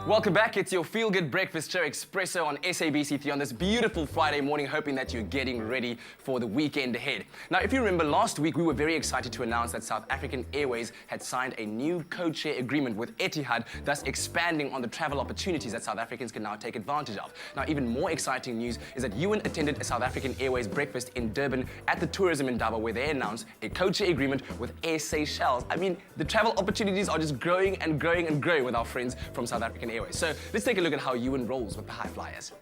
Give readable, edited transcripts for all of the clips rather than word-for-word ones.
Welcome back. It's your feel-good breakfast show, Espresso on SABC3 on this beautiful Friday morning, hoping that you're getting ready for the weekend ahead. Now, if you remember, last week we were very excited to announce that South African Airways had signed a new code-share agreement with Etihad, thus expanding on the travel opportunities that South Africans can now take advantage of. Now, even more exciting news is that Ewan attended a South African Airways breakfast in Durban at the Tourism Indaba, where they announced a code-share agreement with Air Seyschelles. I mean, the travel opportunities are just growing and growing and growing with our friends from South African Airways. So let's take a look at how Ewan rolls with the high flyers.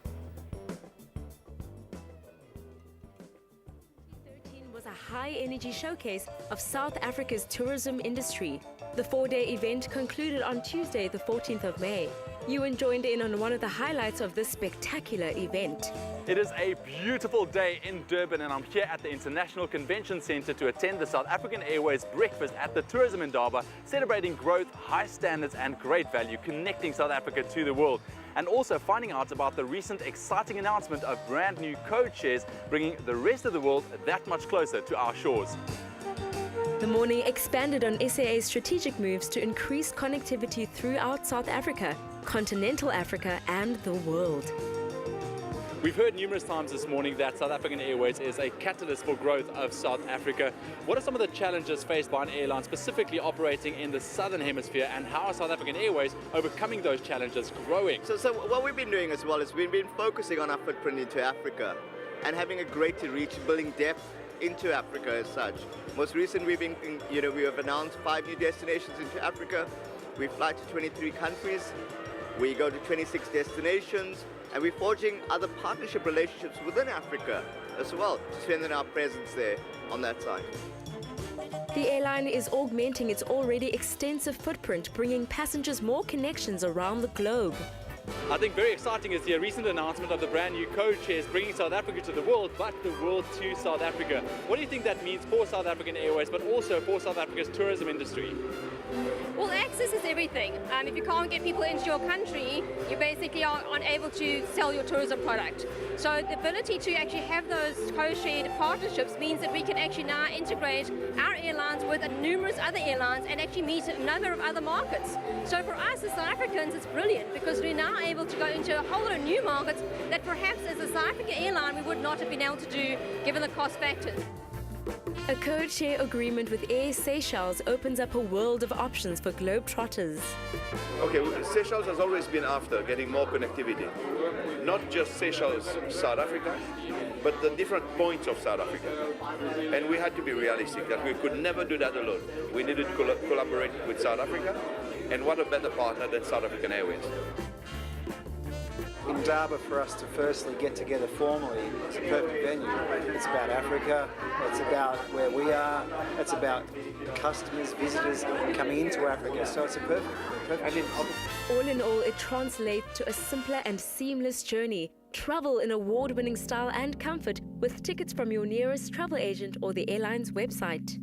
2013 was a high-energy showcase of South Africa's tourism industry. The four-day event concluded on Tuesday, the 14th of May. Ewan joined in on one of the highlights of this spectacular event. It is a beautiful day in Durban, and I'm here at the International Convention Centre to attend the South African Airways breakfast at the Tourism Indaba, celebrating growth, high standards and great value, connecting South Africa to the world. And also finding out about the recent exciting announcement of brand new code shares, bringing the rest of the world that much closer to our shores. The morning expanded on SAA's strategic moves to increase connectivity throughout South Africa, continental Africa and the world. We've heard numerous times this morning that South African Airways is a catalyst for growth of South Africa. What are some of the challenges faced by an airline specifically operating in the Southern Hemisphere, and how are South African Airways overcoming those challenges, growing? So what we've been doing as well is we've been focusing on our footprint into Africa and having a greater reach, building depth into Africa as such. Most recently, we have announced 5 new destinations into Africa. We fly to 23 countries. We go to 26 destinations, and we're forging other partnership relationships within Africa as well to strengthen our presence there on that side. The airline is augmenting its already extensive footprint, bringing passengers more connections around the globe. I think very exciting is the recent announcement of the brand new code shares, bringing South Africa to the world, but the world to South Africa. What do you think that means for South African Airways, but also for South Africa's tourism industry? Well, access is everything. If you can't get people into your country, you basically are unable to sell your tourism product. So the ability to actually have those co-shared partnerships means that we can actually now integrate our airlines with numerous other airlines and actually meet a number of other markets. So for us as South Africans, it's brilliant because we're now able to go into a whole lot of new markets that perhaps as a South African airline we would not have been able to do given the cost factors. A code share agreement with Air Seychelles opens up a world of options for globetrotters. Okay, Seychelles has always been after getting more connectivity. Not just Seychelles, South Africa, but the different points of South Africa. And we had to be realistic that we could never do that alone. We needed to collaborate with South Africa, and what a better partner than South African Airways. Indaba, for us to firstly get together formally, it's a perfect venue. It's about Africa, it's about where we are, it's about customers, visitors coming into Africa, so it's a perfect venue. All in all, it translates to a simpler and seamless journey. Travel in award-winning style and comfort with tickets from your nearest travel agent or the airline's website.